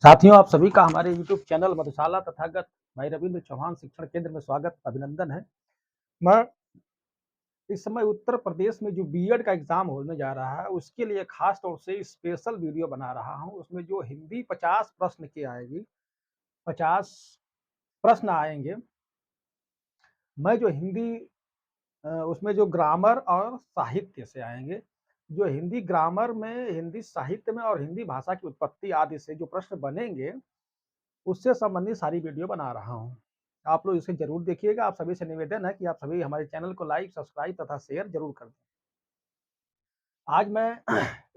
साथियों, आप सभी का हमारे YouTube चैनल मधुशाला तथागत भाई रविंद्र चौहान शिक्षण केंद्र में स्वागत अभिनंदन है। मैं इस समय उत्तर प्रदेश में जो बीएड का एग्जाम होने जा रहा है, उसके लिए खास तौर से स्पेशल वीडियो बना रहा हूं। उसमें जो हिंदी 50 प्रश्न की आएगी, 50 प्रश्न आएंगे। मैं जो हिंदी उसमें जो ग्रामर और साहित्य से आएंगे, जो हिंदी ग्रामर में, हिंदी साहित्य में और हिंदी भाषा की उत्पत्ति आदि से जो प्रश्न बनेंगे, उससे संबंधित सारी वीडियो बना रहा हूँ। आप लोग इसे ज़रूर देखिएगा। आप सभी से निवेदन है कि आप सभी हमारे चैनल को लाइक, सब्सक्राइब तथा शेयर ज़रूर कर दें। आज मैं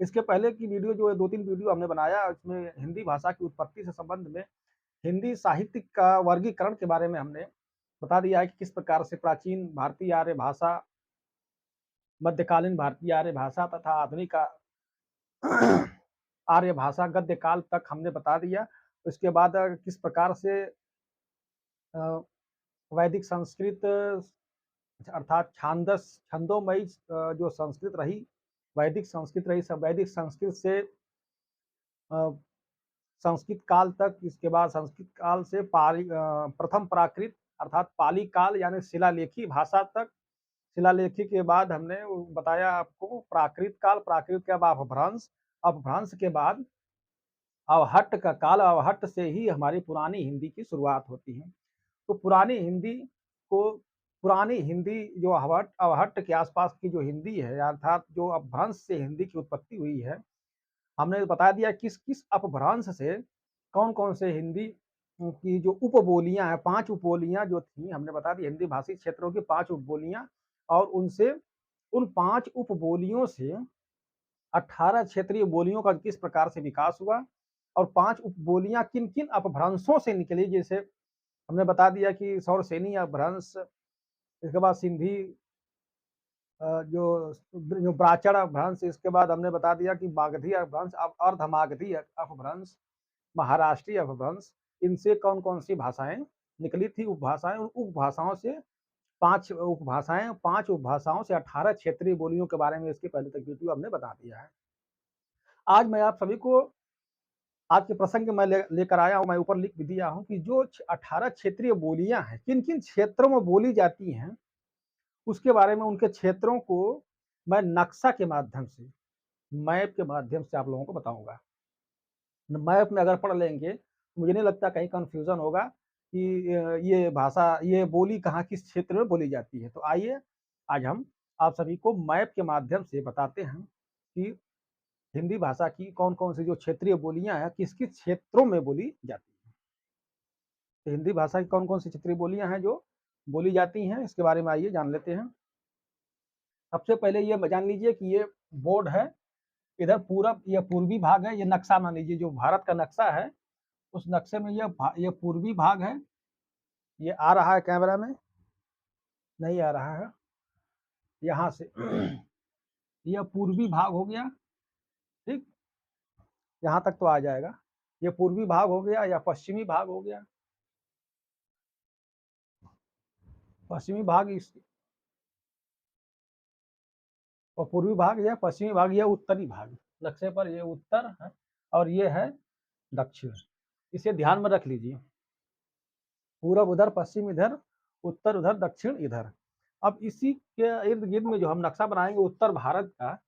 इसके पहले की वीडियो जो है 2-3 वीडियो हमने बनाया, उसमें हिंदी भाषा की उत्पत्ति से संबंध में हिंदी साहित्य का वर्गीकरण के बारे में हमने बता दिया है कि किस प्रकार से प्राचीन भारतीय आर्य भाषा, मध्यकालीन भारतीय आर्य भाषा तथा आधुनिक आर्य भाषा गद्य काल तक हमने बता दिया। उसके बाद किस प्रकार से वैदिक संस्कृत अर्थात छांदस छंदोमयी जो संस्कृत रही, वैदिक संस्कृत रही, सब वैदिक संस्कृत से संस्कृत काल तक, इसके बाद संस्कृत काल से प्रथम प्राकृत अर्थात पाली काल यानी शिलालेखी भाषा तक, शिलालेखी के बाद हमने बताया आपको प्राकृत काल, प्राकृत के बाद अपभ्रंश, अपभ्रंश के बाद अवहट्ट का काल, अवहट्ट से ही हमारी पुरानी हिंदी की शुरुआत होती है। तो पुरानी हिंदी को, पुरानी हिंदी जो अवहट्ट के आसपास की जो हिंदी है, अर्थात जो अपभ्रंश से हिंदी की उत्पत्ति हुई है, हमने बता दिया किस किस अपभ्रंश से कौन कौन से हिंदी की जो उपबोलियां हैं, 5 उपबोलियां जो थी, हमने बता दी हिंदी भाषी क्षेत्रों की 5 उपबोलियां, और उनसे उन 5 उपबोलियों से 18 क्षेत्रीय बोलियों का किस प्रकार से विकास हुआ, और 5 उपबोलियां किन किन अपभ्रंशों से निकली। जैसे हमने बता दिया कि सौरसेनी अपभ्रंश, इसके बाद सिंधी जो जो ब्राह्मण अपभ्रंश, इसके बाद हमने बता दिया कि मागधी अपभ्रंश, अर्धमागधी अपभ्रंश, महाराष्ट्रीय अपभ्रंश। इनसे कौन कौन सी भाषाएं निकली थी, उपभाषाएं। उन उपभाषाओं से 5 उपभाषाएं, 5 उपभाषाओं से 18 क्षेत्रीय बोलियों के बारे में इसके पहले तक वीडियो हमने बता दिया है। आज मैं आप सभी को आज के प्रसंग में लेकर आया हूं, मैं ऊपर लिख भी दिया हूं कि जो 18 क्षेत्रीय बोलियां हैं, किन किन क्षेत्रों में बोली जाती हैं, उसके बारे में, उनके क्षेत्रों को मैं नक्शा के माध्यम से, मैप के माध्यम से आप लोगों को बताऊंगा। मैप में अगर पढ़ लेंगे तो मुझे नहीं लगता कहीं कंफ्यूजन होगा कि ये भाषा, ये बोली कहाँ किस क्षेत्र में बोली जाती है। तो आइए आज हम आप सभी को मैप के माध्यम से बताते हैं कि हिंदी भाषा की कौन कौन सी जो क्षेत्रीय बोलियां हैं, किस किस क्षेत्रों में बोली जाती है। तो हिंदी भाषा की कौन कौन सी क्षेत्रीय बोलियां हैं जो बोली जाती हैं, इसके बारे में आइए जान लेते हैं। सबसे पहले ये जान लीजिए कि ये बोर्ड है, इधर पूरब, ये पूर्वी भाग है। ये नक्शा मान लीजिए, जो भारत का नक्शा है, उस नक्शे में ये पूर्वी भाग है। ये आ रहा है कैमरा में, नहीं आ रहा है, यहाँ से यह पूर्वी भाग हो गया। ठीक, यहाँ तक तो आ जाएगा। ये पूर्वी भाग हो गया या पश्चिमी भाग हो गया। पश्चिमी भाग इस, और पूर्वी भाग या पश्चिमी भाग, यह उत्तरी भाग नक्शे पर, ये उत्तर है और ये है दक्षिण। इसे ध्यान में रख लीजिए। पूरब उधर, पश्चिम इधर, उत्तर उधर, दक्षिण इधर। अब इसी के इर्द गिर्द में जो हम नक्शा बनाएंगे उत्तर भारत का,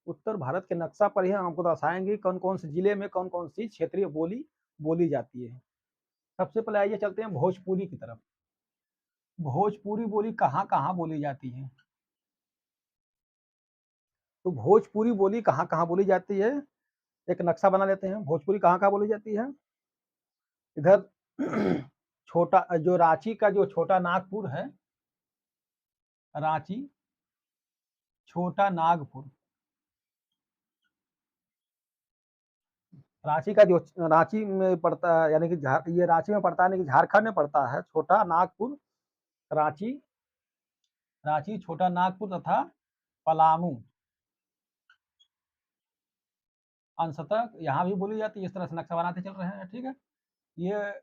उत्तर भारत के नक्शा पर ही हम आपको दर्शाएंगे कौन कौन से जिले में कौन कौन सी क्षेत्रीय बोली बोली जाती है। सबसे पहले आइए चलते हैं भोजपुरी की तरफ। भोजपुरी बोली कहाँ कहाँ बोली जाती है, तो भोजपुरी बोली कहाँ कहाँ बोली जाती है, एक नक्शा बना लेते हैं। भोजपुरी कहाँ कहाँ बोली जाती है, इधर छोटा जो रांची का जो छोटा नागपुर है, रांची, छोटा नागपुर, रांची का जो रांची में पड़ता है, यानी कि ये रांची में पड़ता है, यानी कि झारखंड में पड़ता है। छोटा नागपुर, रांची, रांची, छोटा नागपुर तथा पलामू अंशतः यहाँ भी बोली जाती है। इस तरह से नक्शा बनाते चल रहे हैं। ठीक है, ये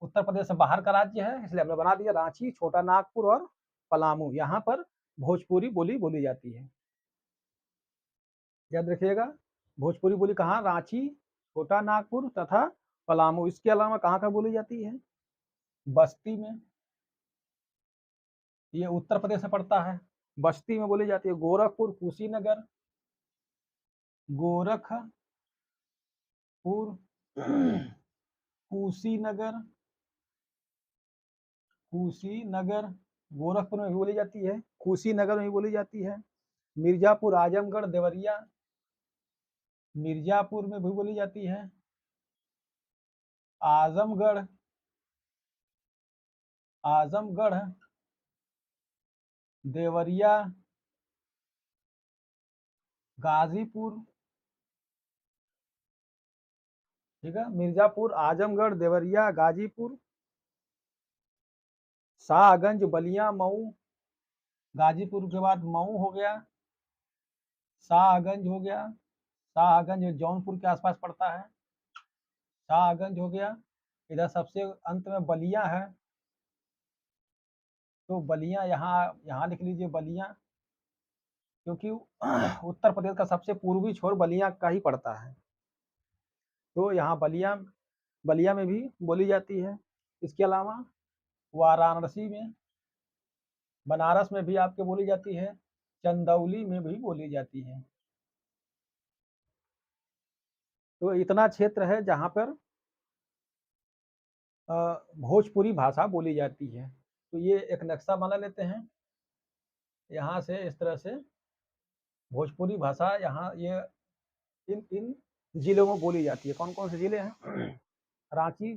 उत्तर प्रदेश से बाहर का राज्य है, इसलिए हमने बना दिया रांची, छोटा नागपुर और पलामू, यहाँ पर भोजपुरी बोली बोली जाती है। याद रखिएगा, भोजपुरी बोली कहाँ, रांची, छोटा नागपुर तथा पलामू। इसके अलावा कहाँ कहाँ बोली जाती है? बस्ती में, ये उत्तर प्रदेश में पड़ता है, बस्ती में बोली जाती है। गोरखपुर, कुशीनगर, गोरखपुर, कुशीनगर, कुशीनगर, गोरखपुर में भी बोली जाती है, कुशीनगर में भी बोली जाती है। मिर्जापुर, आजमगढ़, देवरिया, मिर्जापुर में भी बोली जाती है। आजमगढ़, आजमगढ़, देवरिया, गाजीपुर, ठीक है, मिर्जापुर, आजमगढ़, देवरिया, गाजीपुर, शाहगंज, बलिया, मऊ, गाजीपुर के बाद मऊ हो गया, शाहगंज हो गया, शाहगंज जौनपुर के आसपास पड़ता है, शाहगंज हो गया। इधर सबसे अंत में बलिया है, तो बलिया यहाँ यहाँ लिख लीजिए बलिया, क्योंकि उत्तर प्रदेश का सबसे पूर्वी छोर बलिया का ही पड़ता है, तो यहाँ बलिया, बलिया में भी बोली जाती है। इसके अलावा वाराणसी में, बनारस में भी आपके बोली जाती है, चंदौली में भी बोली जाती है। तो इतना क्षेत्र है जहाँ पर भोजपुरी भाषा बोली जाती है। तो ये एक नक्शा बना लेते हैं, यहाँ से इस तरह से भोजपुरी भाषा यहाँ ये इन इन जिलों में बोली जाती है। कौन कौन से जिले हैं? रांची,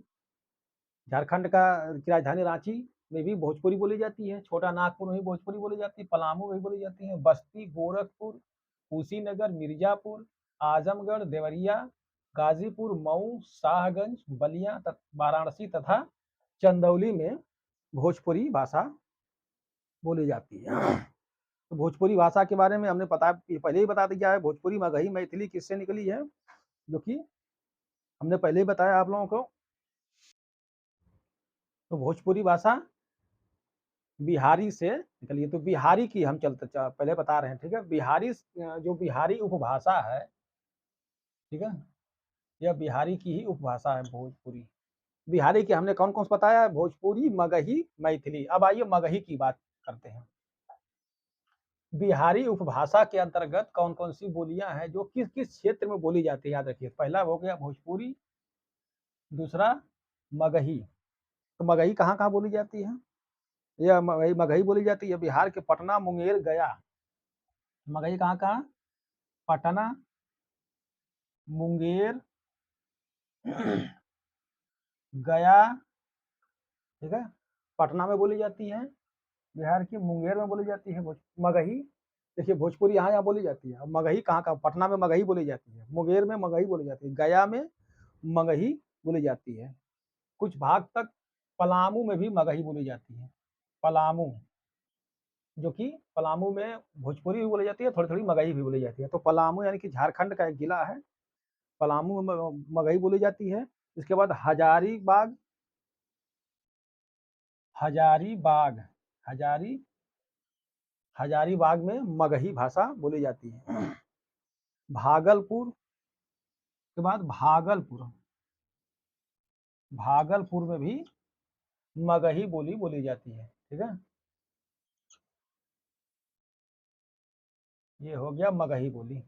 झारखंड का की राजधानी रांची में भी भोजपुरी बोली जाती है, छोटा नागपुर में भी भोजपुरी बोली जाती है, पलामू में भी बोली जाती है, बस्ती, गोरखपुर, कुशीनगर, मिर्जापुर, आजमगढ़, देवरिया, गाजीपुर, मऊ, शाहगंज, बलिया, वाराणसी तथा चंदौली में भोजपुरी भाषा बोली जाती है। तो भोजपुरी भाषा के बारे में हमने पहले ही बता दिया है। भोजपुरी, मगही, मैथिली किससे निकली है, जो कि हमने पहले ही बताया आप लोगों को। तो भोजपुरी भाषा बिहारी से निकली है। तो बिहारी की हम चलते पहले बता रहे हैं, ठीक है। बिहारी जो बिहारी उपभाषा है, ठीक है, यह बिहारी की ही उपभाषा है भोजपुरी। बिहारी के हमने कौन कौन सा बताया है? भोजपुरी, मगही, मैथिली। अब आइए मगही की बात करते हैं। बिहारी उपभाषा के अंतर्गत कौन कौन सी बोलियां हैं जो किस किस क्षेत्र में बोली जाती है, याद रखिए। पहला हो गया भोजपुरी, दूसरा मगही। तो मगही कहाँ कहाँ बोली जाती है? यह मगही बोली जाती है बिहार के पटना, मुंगेर, गया। मगही कहाँ कहाँ? पटना, मुंगेर, गया, ठीक है, पटना में बोली जाती है, बिहार की मुंगेर में बोली जाती है मगही। देखिए भोजपुरी यहाँ यहाँ बोली जाती है। मगही कहाँ कहाँ? पटना में मगही बोली जाती है, मुंगेर में मगही बोली जाती है, गया में मगही बोली जाती है। कुछ भाग तक पलामू में भी मगही बोली जाती है। पलामू, जो कि पलामू में भोजपुरी भी बोली जाती है, थोड़ी थोड़ी मगही भी बोली जाती है। तो पलामू यानी कि झारखंड का एक जिला है, पलामू में मगही बोली जाती है। इसके बाद हजारीबाग, हजारीबाग, हजारी हजारीबाग में मगही भाषा बोली जाती है। भागलपुर के बाद भागलपुर, भागलपुर में भी मगही बोली जाती है, ठीक है। ये हो गया मगही बोली,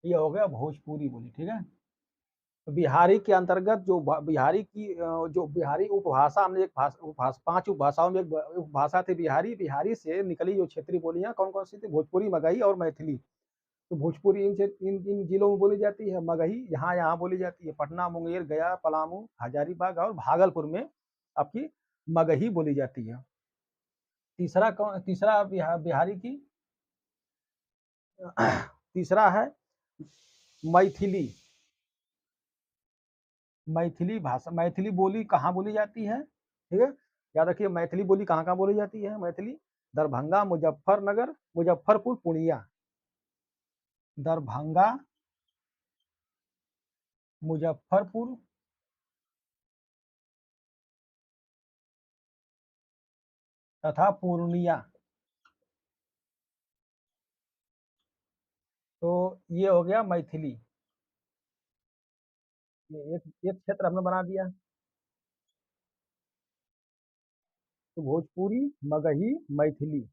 ये हो गया भोजपुरी बोली, ठीक है। तो बिहारी के अंतर्गत जो बिहारी की जो बिहारी उपभाषा, हमने एक उपभाषा, 5 उपभाषाओं में एक उपभाषा थी बिहारी। बिहारी से निकली जो क्षेत्रीय बोलियां कौन कौन सी थी? भोजपुरी, मगही और मैथिली। तो भोजपुरी इन जिलों में बोली जाती है, मगही यहाँ यहाँ बोली जाती है, पटना, मुंगेर, गया, पलामू, हजारीबाग और भागलपुर में आपकी मगही बोली जाती है। तीसरा कौन? तीसरा बिहारी की तीसरा है मैथिली। मैथिली भाषा, मैथिली बोली कहाँ बोली जाती है, ठीक है, याद रखिए। मैथिली बोली कहाँ कहाँ बोली जाती है? मैथिली दरभंगा, मुजफ्फरनगर, मुजफ्फरपुर, पूर्णिया। दरभंगा, मुजफ्फरपुर, तथा पूर्णिया। तो ये हो गया मैथिली, ये एक एक क्षेत्र हमने बना दिया। तो भोजपुरी, मगही, मैथिली,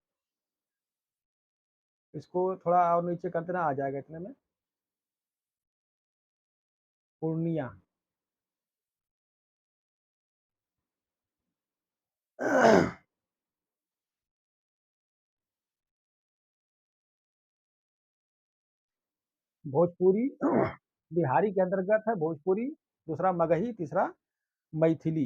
इसको थोड़ा और नीचे करते ना, आ जाएगा इतने में। पूर्णिया। भोजपुरी बिहारी के अंतर्गत है भोजपुरी, दूसरा मगही, तीसरा मैथिली।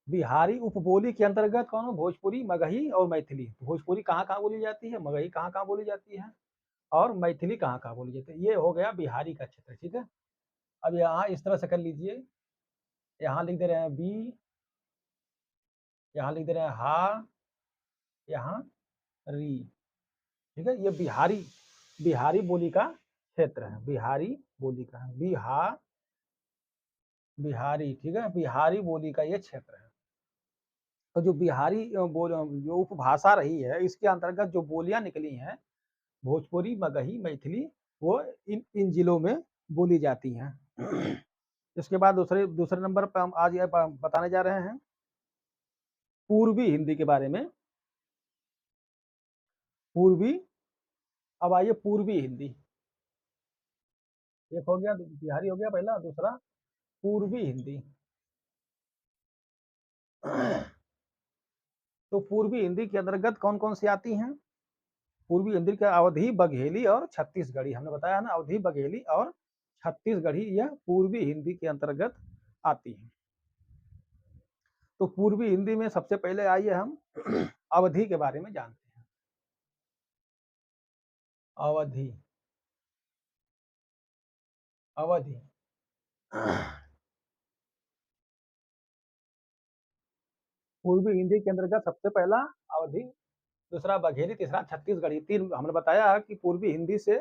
बिहारी उपबोली के अंतर्गत कौन हो? भोजपुरी, मगही और मैथिली। भोजपुरी कहाँ कहाँ बोली जाती है, मगही कहाँ कहाँ बोली जाती है, और मैथिली कहाँ कहाँ बोली जाती है। ये हो गया बिहारी का क्षेत्र, ठीक है। अब यहाँ इस तरह से कर लीजिए, यहाँ लिख दे रहे हैं बी, यहाँ लिख दे रहे हैं हा, यहाँ री, ठीक है। ये बिहारी, बिहारी बोली का क्षेत्र है, बिहारी बोली का है, बिहारी, ठीक है, बिहारी बोली का ये क्षेत्र है। तो जो बिहारी जो उपभाषा रही है, इसके अंतर्गत जो बोलियां निकली हैं, भोजपुरी, मगही, मैथिली, वो इन इन जिलों में बोली जाती हैं। इसके बाद दूसरे दूसरे नंबर पर हम आज ये बताने जा रहे हैं पूर्वी हिंदी के बारे में। पूर्वी, अब आइए पूर्वी हिंदी। एक हो गया बिहारी, हो गया पहला, दूसरा पूर्वी हिंदी। तो पूर्वी हिंदी के अंतर्गत कौन कौन सी आती हैं? पूर्वी हिंदी के अवधी, बघेली और छत्तीसगढ़ी, हमने बताया ना, अवधी, बघेली और छत्तीसगढ़ी, यह पूर्वी हिंदी के अंतर्गत आती है। तो पूर्वी हिंदी में सबसे पहले आइए हम अवधि के बारे में जानते हैं। अवधि, अवधि पूर्वी हिंदी के अंतर्गत सबसे पहला अवधि, दूसरा बघेली, तीसरा छत्तीसगढ़ी। तीन हमने बताया कि पूर्वी हिंदी से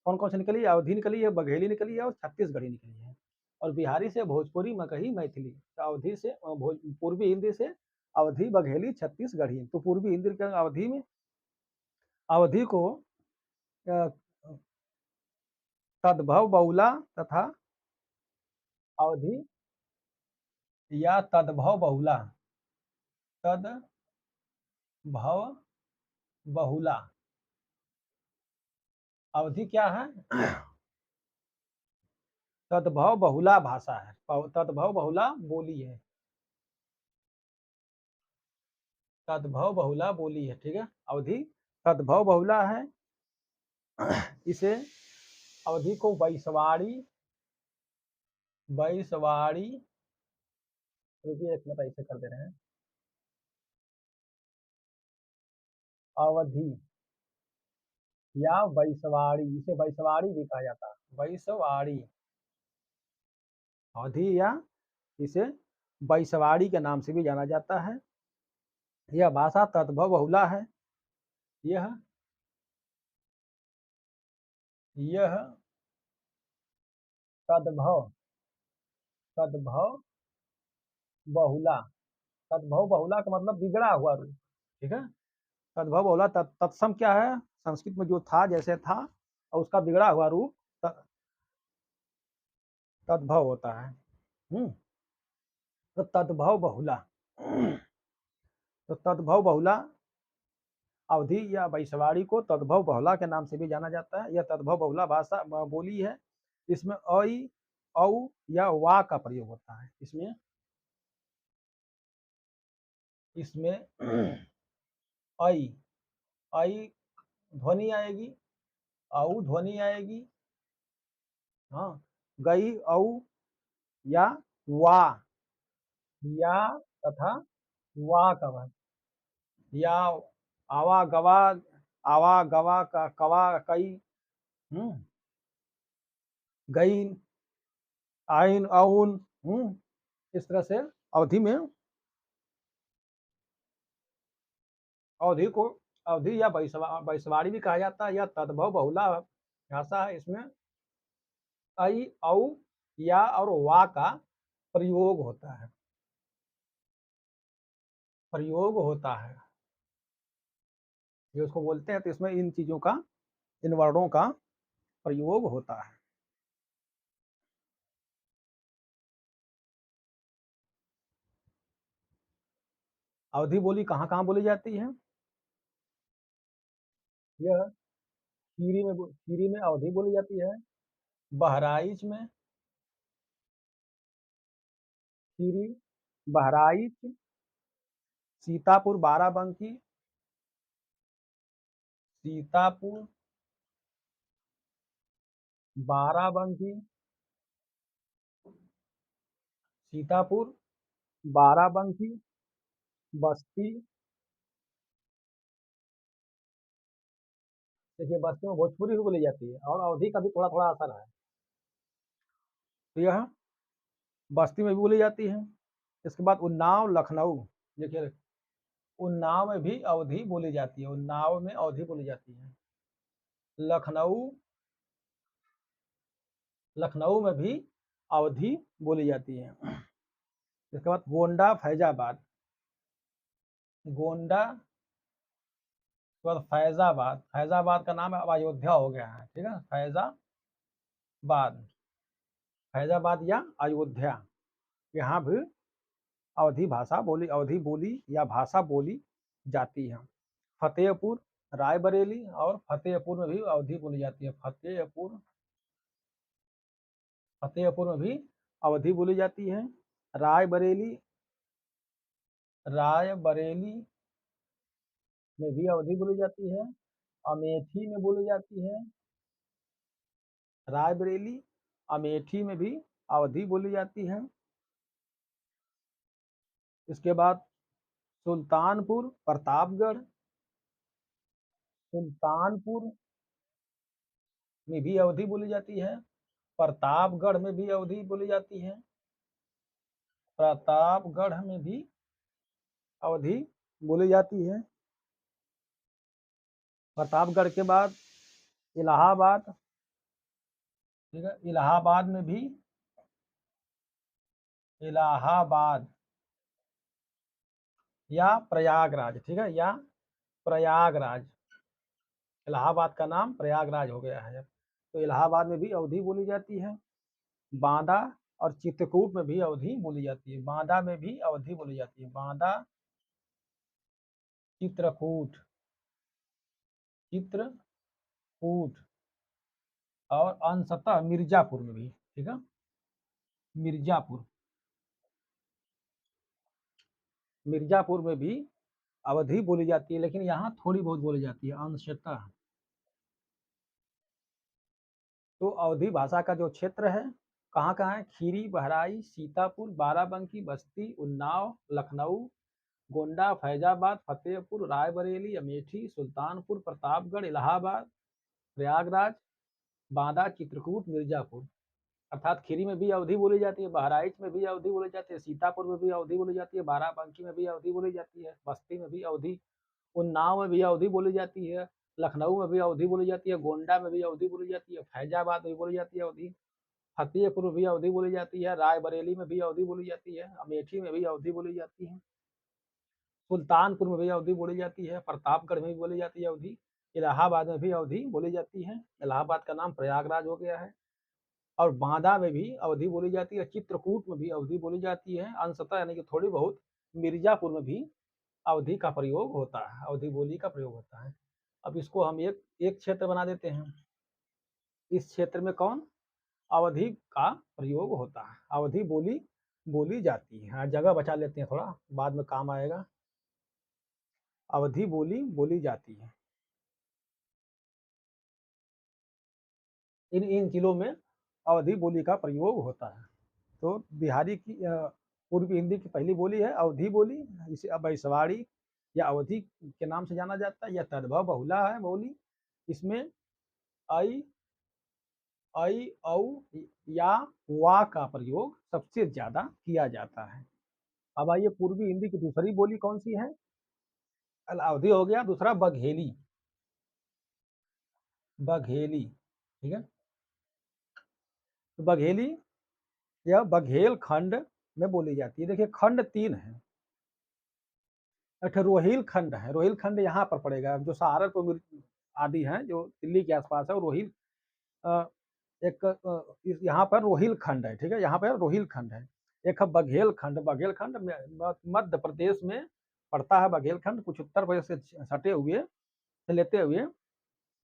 कौन कौन सी निकली? अवधि निकली है, बघेली निकली है और छत्तीसगढ़ी निकली है। और बिहारी से भोजपुरी, मगही, मैथिली। तो अवधि से पूर्वी हिंदी से अवधि, बघेली, छत्तीसगढ़ी। तो पूर्वी हिंदी के अवधि में, अवधि को तद्भव बहुला तथा अवधि या तद्भव बहुला, तद्भव बहुला अवधि क्या है? तद्भव बहुला भाषा है, तद्भव बहुला बोली है, तद्भव बहुला बोली है, ठीक है। अवधि तद्भव बहुला है। इसे अवधि को वैशवाड़ी, वैशवाड़ी, रुकिए एक मिनट, ऐसे कर दे रहे हैं, अवधि या वैशवाड़ी, इसे वैशवाड़ी भी कहा जाता है, वैशवाड़ी, अवधि या इसे वैशवाड़ी के नाम से भी जाना जाता है। यह भाषा तद्भव बहुला है। यह यह तद्भव, तद्भव बहुला, तद्भव बहुला का मतलब बिगड़ा हुआ रूप, ठीक है। तद्भव बहुला तत्सम क्या है? संस्कृत में जो था जैसे था, और उसका बिगड़ा हुआ रूप तद्भव होता है। तो तद्भव बहुला, तो तद्भव बहुला अवधि या वैशवाड़ी को तद्भव बहुला के नाम से भी जाना जाता है। यह तद्भव बहुला भाषा बोली है। इसमें अ, औ या वा का प्रयोग होता है। इसमें इसमें आई, आई ध्वनि आएगी, औ ध्वनि आएगी, हाँ, गई औ या वा, या तथा वा का वर्ण, या आवा गवा, आवा गवा का कवा कई, गई, आइन औन, इस तरह से अवधि में, अवधि को अवधि या वैशवाड़ी भी कहा जाता है। या तद्भव बहुला भाषा है। इसमें आई, औ या और वा का प्रयोग होता है, प्रयोग होता है, ये उसको बोलते हैं। तो इसमें इन चीजों का, इन वर्णों का प्रयोग होता है। अवधी बोली कहाँ कहाँ बोली जाती है? यह खीरी में अवधी बोली जाती है, बहराइच में खीरी, बहराइच, सीतापुर बाराबंकी, सीतापुर बाराबंकी, सीतापुर बाराबंकी, बस्ती। देखिए बस्ती में भोजपुरी भी बोली जाती है और अवधी का भी थोड़ा थोड़ा असर है। तो यह बस्ती में भी बोली जाती है। इसके बाद उन्नाव लखनऊ, देखिए उन्नाव में भी अवधी बोली जाती है, उन्नाव में अवधी बोली जाती है। लखनऊ, लखनऊ में भी अवधी बोली जाती है। इसके बाद गोंडा फैजाबाद, गोंडा उसके बाद फैजाबाद, फैजाबाद का नाम अब अयोध्या हो गया है, ठीक है, फैजाबाद, फैजाबाद या अयोध्या, यहाँ भी अवधी भाषा बोली, अवधी बोली या भाषा बोली जाती है। फतेहपुर, रायबरेली और फतेहपुर में भी अवधी बोली जाती है। फतेहपुर, फतेहपुर में भी अवधी बोली जाती है। रायबरेली, रायबरेली में भी अवधी बोली जाती है। अमेठी में बोली जाती है। रायबरेली, अमेठी में भी अवधी बोली जाती है। इसके बाद सुल्तानपुर, प्रतापगढ़, सुल्तानपुर में भी अवधी बोली जाती है। प्रतापगढ़ में भी अवधी बोली जाती है। प्रतापगढ़ में भी अवधी बोली जाती है। प्रतापगढ़ के बाद इलाहाबाद, ठीक है, इलाहाबाद में भी, इलाहाबाद या प्रयागराज, ठीक है, या प्रयागराज, इलाहाबाद का नाम प्रयागराज हो गया है। तो इलाहाबाद में भी अवधी बोली जाती है। बांदा और चित्रकूट में भी अवधी बोली जाती है। बांदा में भी अवधी बोली जाती है। बांदा, चित्रकूट, चित्रकूट और अंशतः मिर्जापुर में भी, ठीक है, मिर्जापुर, मिर्जापुर में भी अवधी बोली जाती है, लेकिन यहाँ थोड़ी बहुत बोली जाती है अंशतः। तो अवधी भाषा का जो क्षेत्र है कहाँ कहाँ है? खीरी, बहराइच, सीतापुर, बाराबंकी, बस्ती, उन्नाव, लखनऊ, गोंडा, फैजाबाद, फतेहपुर, रायबरेली, अमेठी, सुल्तानपुर, प्रतापगढ़, इलाहाबाद, प्रयागराज, बांदा, चित्रकूट, मिर्जापुर। अर्थात खीरी में भी अवधी बोली जाती है, बहराइच में भी अवधी बोली जाती है, सीतापुर में भी अवधी बोली जाती है, बाराबंकी में भी अवधी बोली जाती है, बस्ती में भी अवधी, उन्नाव में भी अवधी बोली जाती है, लखनऊ में भी अवधी बोली जाती है, गोंडा में भी अवधी बोली जाती है, फैजाबाद में भी बोली जाती है अवधी, फतेहपुर में भी अवधी बोली जाती है, रायबरेली में भी अवधी बोली जाती है, अमेठी में भी अवधी बोली जाती है, सुल्तानपुर में भी अवधी बोली जाती है, प्रतापगढ़ में भी बोली जाती है अवधी, इलाहाबाद में भी अवधी बोली जाती है। इलाहाबाद का नाम प्रयागराज हो गया है। और बांदा में भी अवधी बोली जाती है, चित्रकूट में भी अवधी बोली जाती है, अंशतः यानी कि थोड़ी बहुत मिर्जापुर में भी अवधी का प्रयोग होता है, अवधी बोली का प्रयोग होता है। अब इसको हम एक एक क्षेत्र बना देते हैं। इस क्षेत्र में कौन अवधी का प्रयोग होता है, अवधी बोली बोली जाती है। हाँ, जगह बचा लेते हैं थोड़ा, बाद में काम आएगा। अवधी बोली बोली जाती है। इन इन जिलों में अवधी बोली का प्रयोग होता है। तो बिहारी की पूर्वी हिंदी की पहली बोली है अवधी बोली, इसे अब बैसवाड़ी या अवधी के नाम से जाना जाता है। यह तद्भव बहुला है बोली। इसमें आई, ऐ, औ या वा का प्रयोग सबसे ज्यादा किया जाता है। अब आइए पूर्वी हिंदी की दूसरी बोली कौन सी है? अवधी हो गया, दूसरा बघेली, बघेली, ठीक है। तो बघेली यह बघेल खंड में बोली जाती है। देखिए खंड तीन है, एक रोहिल खंड है, रोहिल खंड यहाँ पर पड़ेगा, जो सहारनपुर आदि हैं जो दिल्ली के आसपास है, वो रोहिल एक यहाँ पर रोहिल खंड है, ठीक है, यहाँ पर रोहिल खंड है। एक है बघेल खंड, बघेल खंड मध्य प्रदेश में पड़ता है बघेलखंड कुछ उत्तर प्रदेश से सटे हुए से लेते हुए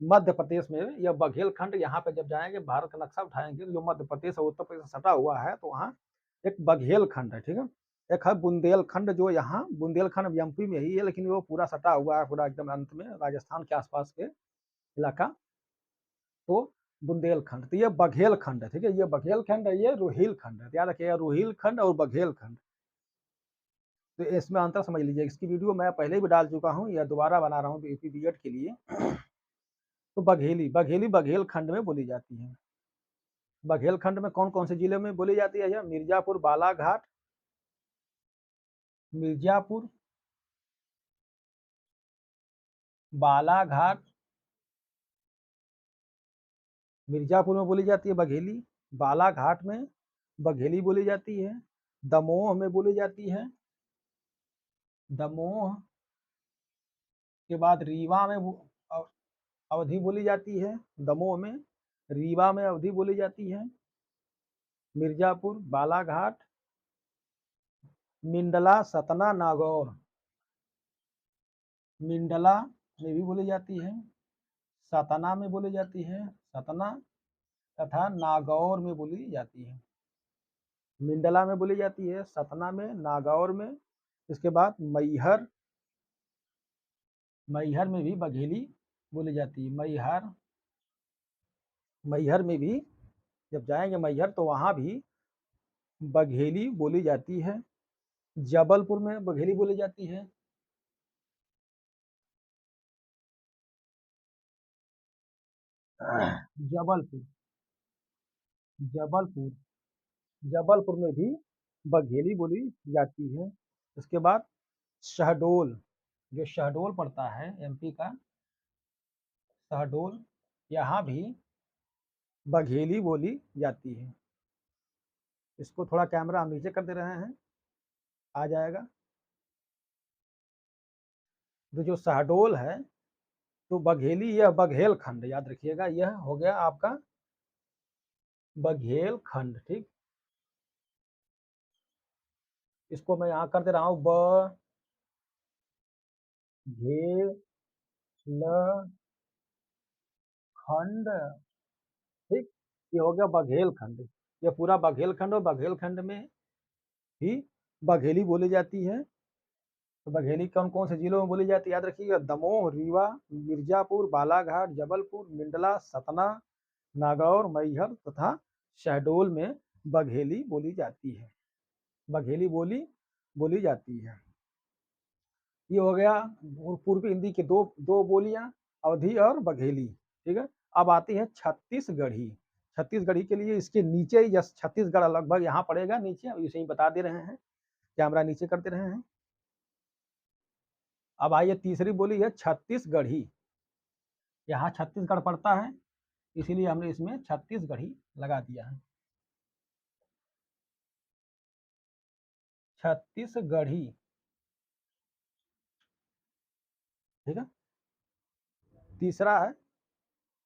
मध्य प्रदेश में यह बघेलखंड, यहाँ पे जब जाएंगे भारत का नक्शा उठाएंगे जो मध्य प्रदेश और उत्तर प्रदेश सटा हुआ है तो वहाँ एक बघेलखंड है, ठीक है। एक है बुंदेलखंड जो यहाँ बुंदेलखंड एमपी में ही है लेकिन वो पूरा सटा हुआ है, पूरा एकदम अंत में राजस्थान के आसपास के इलाका, तो बुंदेलखंड। तो ये बघेलखंड है, ठीक है, ये बघेलखंड है, ये रोहिलखंड है, याद रखिएगा रोहिलखंड और बघेलखंड। तो इसमें अंतर समझ लीजिए, इसकी वीडियो मैं पहले भी डाल चुका हूँ या दोबारा बना रहा हूँ यूपी बीएड के लिए। तो बघेली बघेली बघेलखंड में बोली जाती है। बघेलखंड में कौन कौन से जिले में बोली जाती है? मिर्जापुर, बालाघाट, मिर्जापुर, बालाघाट, मिर्जापुर में बोली जाती है बघेली, बालाघाट में बघेली बोली जाती है, दमोह में बोली जाती है, दमोह के बाद रीवा में अवधि बोली जाती है, दमोह में, रीवा में अवधि बोली जाती है, मिर्जापुर, बालाघाट, मिंडला, सतना, नागौर, मिंडला में भी बोली जाती है, सतना में बोली जाती है, सतना तथा नागौर में बोली जाती है। मिंडला में बोली जाती है, सतना में, नागौर में। इसके बाद मैहर, मैहर में भी बघेली बोली जाती है, मैहर, मैहर में भी जब जाएंगे मैहर तो वहां भी बघेली बोली जाती है। जबलपुर में बघेली बोली जाती है, जबलपुर, जबलपुर, जबलपुर में भी बघेली बोली जाती है। इसके बाद शहडोल, जो शहडोल पड़ता है एमपी का शहडोल, यहाँ भी बघेली बोली जाती है। इसको थोड़ा कैमरा हम नीचे कर दे रहे हैं, आ जाएगा। तो जो शहडोल है तो बघेली, यह बघेल खंड, याद रखिएगा, यह हो गया आपका बघेल खंड, ठीक। इसको मैं यहाँ कर दे रहा हूँ, ब घे ल खंड, ठीक। ये हो गया बघेल खंड, ये पूरा बघेल खंड, और बघेल खंड में ही बघेली बोली जाती है। तो बघेली कौन कौन से जिलों में बोली जाती है याद रखिएगा, दमोह, रीवा, मिर्जापुर, बालाघाट, जबलपुर, मिंडला, सतना, नागौर, मैहर तथा शहडोल में बघेली बोली जाती है, बघेली बोली जाती है। ये हो गया पूर्वी हिंदी की दो दो बोलियां, अवधी और बघेली, ठीक है। अब आती है छत्तीसगढ़ी। छत्तीसगढ़ी के लिए इसके नीचे ही जस्ट छत्तीसगढ़ लगभग यहाँ पड़ेगा नीचे, इसे ही बता दे रहे हैं, कैमरा नीचे कर दे रहे हैं। अब आइए तीसरी बोली है छत्तीसगढ़ी, यहाँ छत्तीसगढ़ पड़ता है इसीलिए हमने इसमें छत्तीसगढ़ी लगा दिया है, छत्तीसगढ़ी, ठीक है। तीसरा है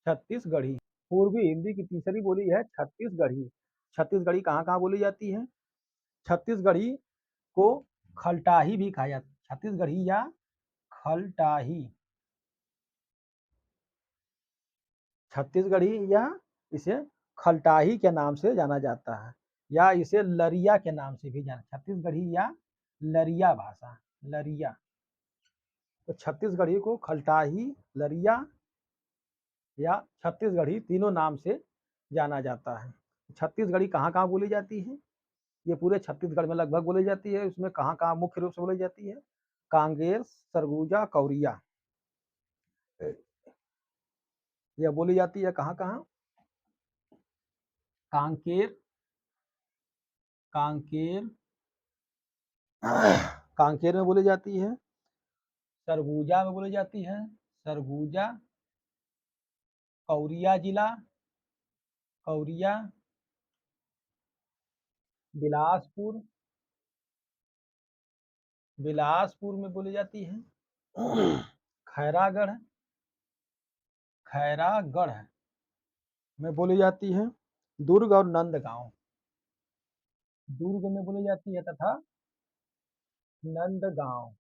छत्तीसगढ़ी, पूर्वी हिंदी की तीसरी बोली है छत्तीसगढ़ी। छत्तीसगढ़ी कहाँ कहाँ बोली जाती है? छत्तीसगढ़ी को खलटाही भी कहा जाता है, छत्तीसगढ़ी या खलटाही, छत्तीसगढ़ी या इसे खलटाही के नाम से जाना जाता है, या इसे लरिया के नाम से भी जाना, छत्तीसगढ़ी या लरिया भाषा, लरिया। तो छत्तीसगढ़ी को खलटाही, लरिया या छत्तीसगढ़ी तीनों नाम से जाना जाता है। छत्तीसगढ़ी कहाँ कहाँ बोली जाती है? ये पूरे छत्तीसगढ़ में लगभग बोली जाती है। इसमें कहाँ कहाँ मुख्य रूप से बोली जाती है? कांगेर, सरगुजा, कौरिया, यह बोली जाती है कहाँ कहाँ? कांकेर, कांकेर, कांकेर में बोली जाती है, सरगुजा में बोली जाती है, सरगुजा, कौरिया जिला, कौरिया, बिलासपुर, बिलासपुर में बोली जाती है, खैरागढ़, खैरागढ़ में बोली जाती है, दुर्ग और नंदगांव, दुर्ग में बोली जाती है तथा नंदगांव,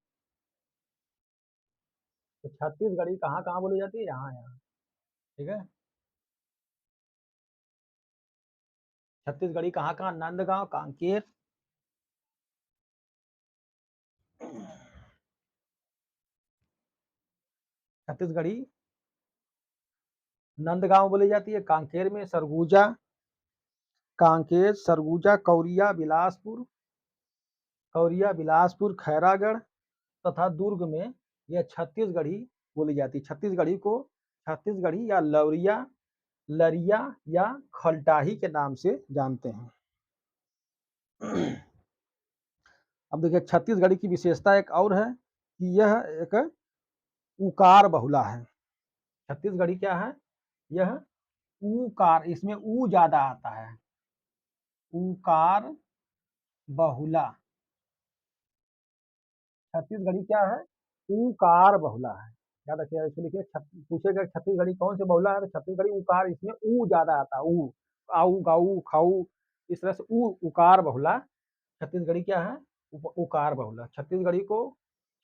तो छत्तीसगढ़ी कहाँ कहाँ बोली जाती है? यहाँ यहाँ। ठीक है। छत्तीसगढ़ी कहाँ कहाँ? नंदगांव, कांकेर, छत्तीसगढ़ी नंदगांव बोली जाती है। कांकेर में सरगुजा, कांकेर, सरगुजा, कौरिया, बिलासपुर, खैरागढ़ तथा दुर्ग में यह छत्तीसगढ़ी बोली जाती है। छत्तीसगढ़ी को छत्तीसगढ़ी या लौरिया, लरिया या खलटाही के नाम से जानते हैं। अब देखिए छत्तीसगढ़ी की विशेषता एक और है कि यह एक उकार बहुला है। छत्तीसगढ़ी क्या है? यह उकार, इसमें ऊ ज्यादा आता है। उकार बहुला छत्तीसगढ़ी क्या है? उकार बहुला है। याद रखिए, इसको लिखिए। पूछेगा छत्तीसगढ़ी कौन से बहुला है, तो छत्तीसगढ़ी उकार, इसमें ऊ ज्यादा आता है। ऊ, आऊ, गाऊ, खाऊ, इस तरह से ऊ उकार बहुला छत्तीसगढ़ी क्या है? उकार बहुला।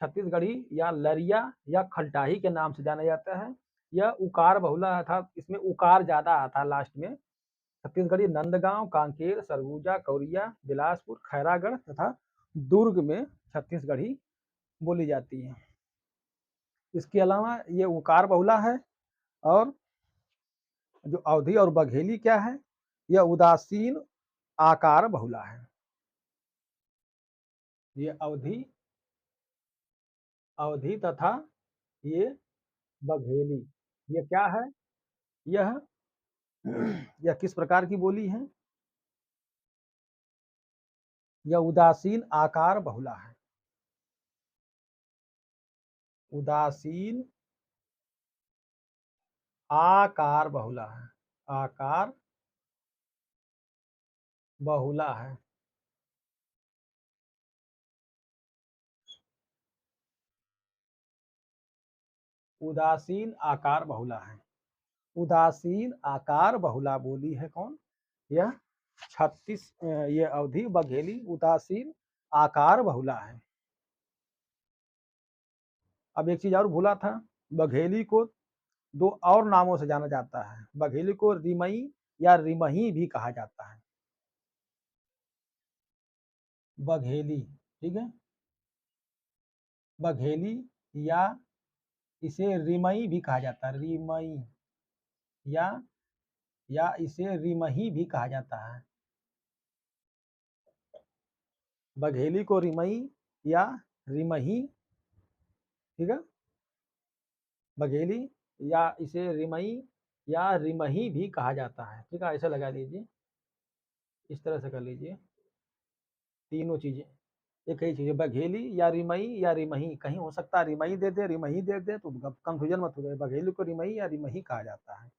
छत्तीसगढ़ी या लरिया या खलटाही के नाम से जाना जाता है। यह उकार बहुला अर्थात इसमें उकार ज्यादा आता है लास्ट में। छत्तीसगढ़ी नंदगांव, कांकेर, सरगुजा, कौरिया, बिलासपुर, खैरागढ़ तथा दुर्ग में छत्तीसगढ़ी बोली जाती है। इसके अलावा ये उकार बहुला है। और जो अवधी और बघेली क्या है? यह उदासीन आकार बहुला है। ये अवधी अवधी तथा ये बघेली, ये क्या है? यह यह किस प्रकार की बोली है? यह उदासीन आकार बहुला है। उदासीन आकार बहुला है। आकार बहुला है। उदासीन आकार बहुला है। उदासीन आकार बहुला बोली है कौन? यह ये अवधी बघेली उदासीन आकार बहुला है। अब एक चीज और भूला था, बघेली को दो और नामों से जाना जाता है। बघेली को रिमई या रिमही भी कहा जाता है। बघेली, ठीक है, बघेली या इसे रिमई भी कहा जाता है। रिमई या इसे रिमही भी कहा जाता है। बघेली को रिमई या रिमही, ठीक है, बघेली या इसे रिमई या रिमही भी कहा जाता है। ठीक है, ऐसे लगा लीजिए, इस तरह से कर लीजिए। तीनों चीजें एक ही चीज है, बघेली या रिमही, कहीं हो सकता है रिमई दे दे, रिमही दे दे, तो कंफ्यूजन मत हो जाए। बघेली को रिमई या रिमही कहा जाता है।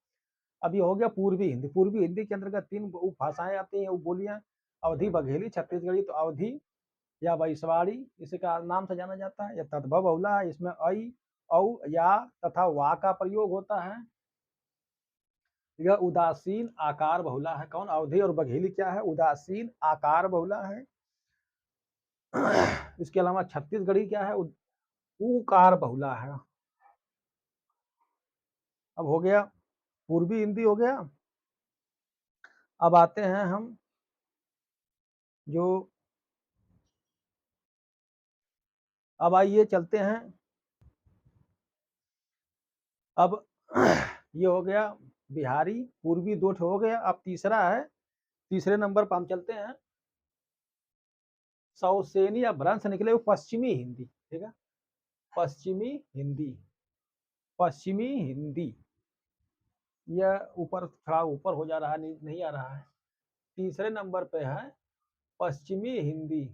अब ये हो गया पूर्वी हिंदी। पूर्वी हिंदी के अंतर्गत तीन उपभाषाएं आती हैं, बोलियां, अवधी, बघेली, छत्तीसगढ़ी। तो अवधी या वैशवाड़ी इसका नाम से जाना जाता है। यह तद्भव बहुला है, इसमें ऐ, औ, या तथा वा का प्रयोग होता है। यह उदासीन आकार बहुला है। कौन? अवधी और बघेली क्या है? उदासीन आकार बहुला है। इसके अलावा छत्तीसगढ़ी क्या है? उकार बहुला है। अब हो गया पूर्वी हिंदी, हो गया। अब आते हैं हम जो, अब आइए चलते हैं। अब ये हो गया बिहारी, पूर्वी दो हो गया। अब तीसरा है, तीसरे नंबर पर हम चलते हैं। सौसेनी या भ्रंश निकले वो पश्चिमी हिंदी। ठीक है, पश्चिमी हिंदी, पश्चिमी हिंदी। यह ऊपर थोड़ा ऊपर हो जा रहा है, नहीं आ रहा है। तीसरे नंबर पे है पश्चिमी हिंदी।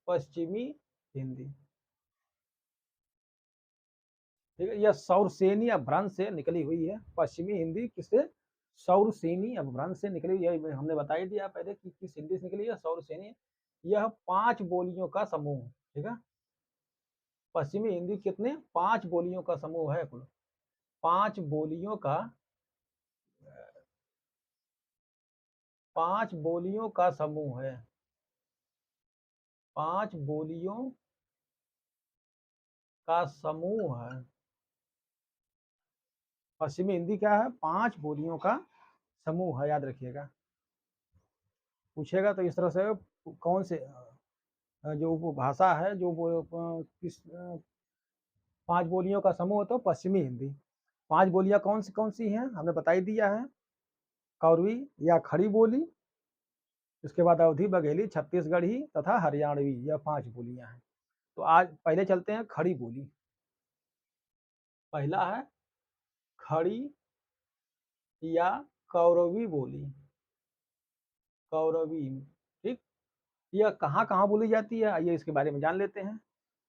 पश्चिमी हिंदी, ठीक है। यह सौरसेनी अपभ्रंश से निकली हुई है। पश्चिमी हिंदी किससे? सौरसेनी अपभ्रंश से निकली हुई है। हमने बता ही दिया पहले कि किस हिंदी से निकली है, सौरसेनी। यह 5 बोलियों का समूह, ठीक है। पश्चिमी हिंदी कितने? 5 बोलियों का समूह है कुल। 5 बोलियों का 5 बोलियों का समूह है। 5 बोलियों का समूह है। पश्चिमी हिंदी क्या है? 5 बोलियों का समूह है, याद रखिएगा। पूछेगा तो इस तरह से कौन से जो वो भाषा है जो वो किस 5 बोलियों का समूह है, तो पश्चिमी हिंदी। 5 बोलियां कौन सी हैं हमने बता ही दिया है। कौरवी या खड़ी बोली, इसके बाद अवधी, बघेली, छत्तीसगढ़ी तथा हरियाणवी, यह 5 बोलियां हैं। तो आज पहले चलते हैं खड़ी बोली। पहला है खड़ी या कौरवी बोली। कौरवी, ठीक। यह कहाँ कहाँ बोली जाती है, आइए इसके बारे में जान लेते हैं।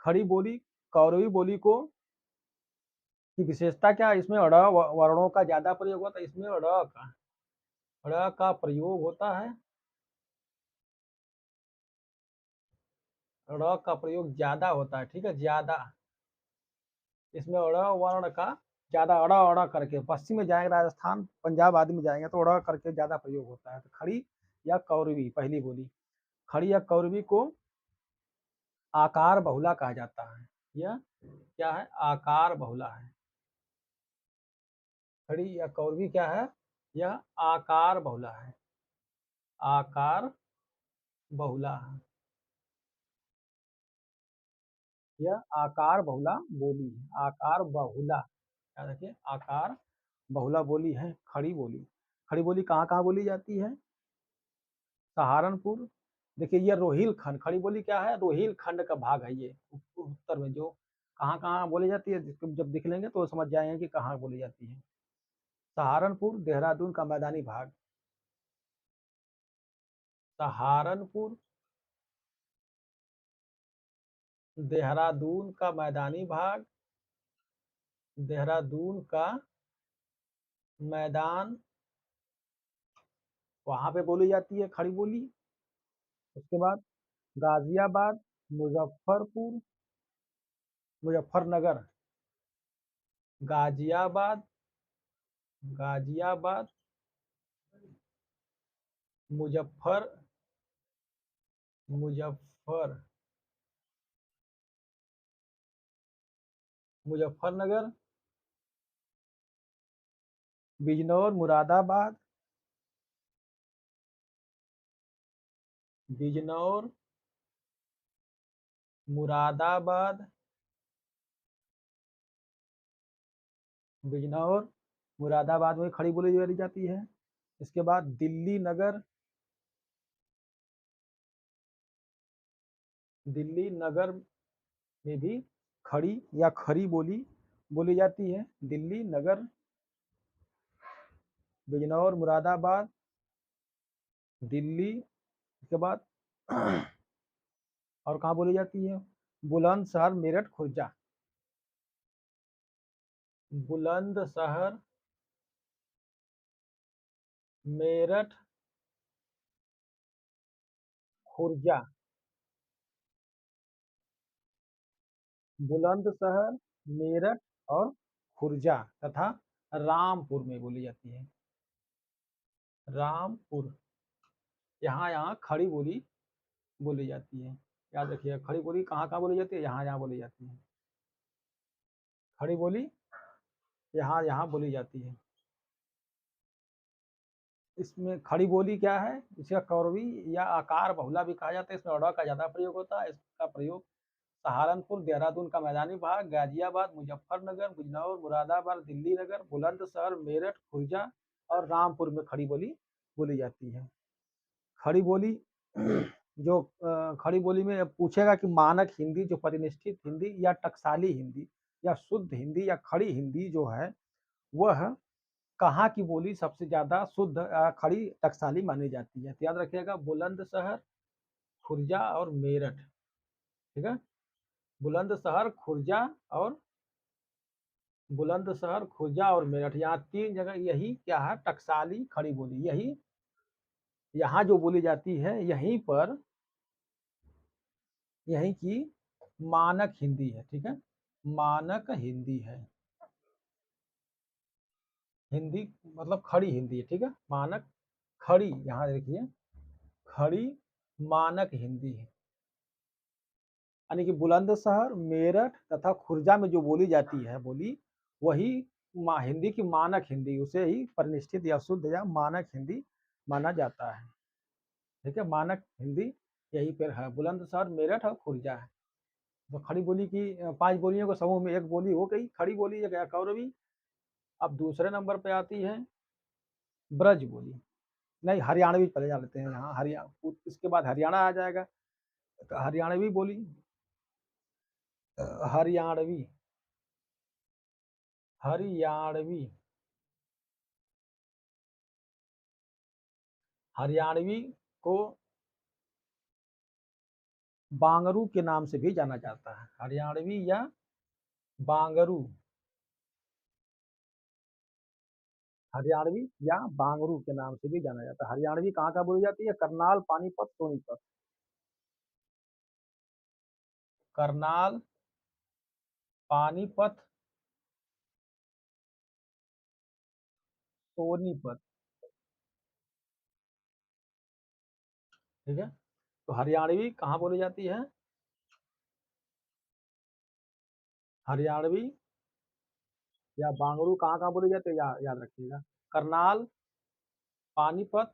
खड़ी बोली, कौरवी बोली को की विशेषता क्या है? इसमें अड़ वर्णों का ज्यादा प्रयोग होता है। इसमें अड़ का प्रयोग होता है। अड़ का प्रयोग ज्यादा होता है, ठीक है, ज्यादा। इसमें अड़ वर्ण का ज्यादा, अड़ा अड़ा करके, पश्चिम में जाएंगे, राजस्थान पंजाब आदि में जाएंगे तो अड़ा करके ज्यादा प्रयोग होता है। तो खड़ी या कौरवी पहली बोली। खड़ी या कौरवी को आकार बहुला कहा जाता है। यह क्या है? आकार बहुला है। खड़ी या कौरवी क्या है? यह आकार बहुला है। आकार बहुला है। यह आकार बहुला बोली है। आकार बहुला, याद रखिए, आकार बहुला बोली है खड़ी बोली। खड़ी बोली कहाँ कहाँ बोली जाती है? सहारनपुर। देखिए ये रोहिलखंड, खड़ी बोली क्या है? रोहिलखंड का भाग है ये, उत्तर में जो कहाँ कहाँ बोली जाती है, जब देख लेंगे तो समझ जाएंगे कि कहाँ बोली जाती है। सहारनपुर, देहरादून का मैदानी भाग। सहारनपुर, देहरादून का मैदानी भाग। देहरादून का मैदान, वहां पे बोली जाती है खड़ी बोली। उसके बाद गाजियाबाद, मुजफ्फरपुर, मुजफ्फरनगर, गाजियाबाद, गाजियाबाद, मुजफ्फर मुजफ्फर मुजफ्फरनगर, बिजनौर, मुरादाबाद, बिजनौर, मुरादाबाद, बिजनौर, मुरादाबाद में खड़ी बोली जाती है। इसके बाद दिल्ली नगर, दिल्ली नगर में भी खड़ी या खरी बोली बोली जाती है। दिल्ली नगर, बिजनौर, मुरादाबाद, दिल्ली। इसके बाद और कहाँ बोली जाती है? बुलंदशहर, मेरठ, खुर्जा। बुलंदशहर, मेरठ, खुर्जा। बुलंदशहर, मेरठ और खुर्जा तथा रामपुर में बोली जाती है। रामपुर, यहाँ यहाँ खड़ी बोली बोली जाती है। याद रखिए, खड़ी बोली कहाँ कहाँ बोली जाती है? यहाँ यहाँ बोली जाती है। खड़ी बोली यहाँ यहाँ बोली जाती है। इसमें खड़ी बोली क्या है? इसका कौरवी या आकार बहुला भी कहा जाता है। इसमें अड़ा का ज्यादा प्रयोग होता है। इसका प्रयोग सहारनपुर, देहरादून का मैदानी भाग, गाजियाबाद, मुजफ्फरनगर, बिजनौर, मुरादाबाद, दिल्ली नगर, बुलंदशहर, मेरठ, खुर्जा और रामपुर में खड़ी बोली बोली जाती है। खड़ी बोली जो खड़ी बोली में पूछेगा कि मानक हिंदी, जो प्रतिनिष्ठित हिंदी या टकसाली हिंदी या शुद्ध हिंदी या खड़ी हिंदी जो है, वह कहाँ की बोली सबसे ज्यादा शुद्ध खड़ी टकसाली मानी जाती है? तो याद रखिएगा, बुलंदशहर, खुर्जा और मेरठ, ठीक है। बुलंदशहर, खुर्जा और बुलंदशहर, खुर्जा और मेरठ, यहाँ 3 जगह यही क्या है? टकसाली खड़ी बोली, यही यहाँ जो बोली जाती है, यहीं पर यहीं की मानक हिंदी है, ठीक है। मानक हिंदी है। हिंदी मतलब खड़ी हिंदी है, ठीक है। मानक खड़ी, यहाँ देखिए, खड़ी मानक हिंदी है। यानी कि बुलंदशहर, मेरठ तथा खुर्जा में जो बोली जाती है बोली, वही हिंदी की मानक हिंदी, उसे ही परिनिष्ठित या शुद्ध या मानक हिंदी माना जाता है। ठीक है, मानक हिंदी यही पर है, बुलंदशहर, मेरठ और खुर्जा है। तो खड़ी बोली की 5 बोलियों के समूह में एक बोली हो गई खड़ी बोली, एक कौरवी। अब दूसरे नंबर पे आती है ब्रज बोली, नहीं हरियाणवी पहले जान लेते हैं, यहाँ हरियाणा, इसके बाद हरियाणा आ जाएगा। तो हरियाणवी बोली, हरियाणवी, हरियाणवी, हरियाणवी को बांगरू के नाम से भी जाना जाता है, हरियाणवी या बांगरू, हरियाणवी या बांगरू के नाम से भी जाना जाता है। हरियाणवी कहाँ कहाँ बोली जाती है? करनाल, पानीपत, सोनीपत। करनाल, पानीपत, सोनीपत। ठीक है, तो हरियाणवी कहाँ बोली जाती है? हरियाणवी या बांगरू कहाँ कहाँ बोली जाती है, याद रखिएगा। करनाल, पानीपत,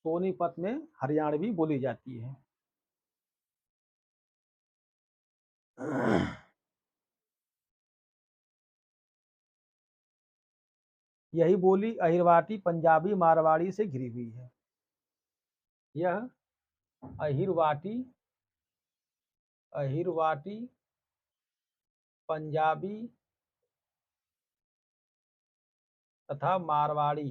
सोनीपत में हरियाणवी बोली जाती है। यही बोली अहिरवाटी, पंजाबी, मारवाड़ी से घिरी हुई है। यह अहिरवाटी, अहिरवाटी, पंजाबी तथा मारवाड़ी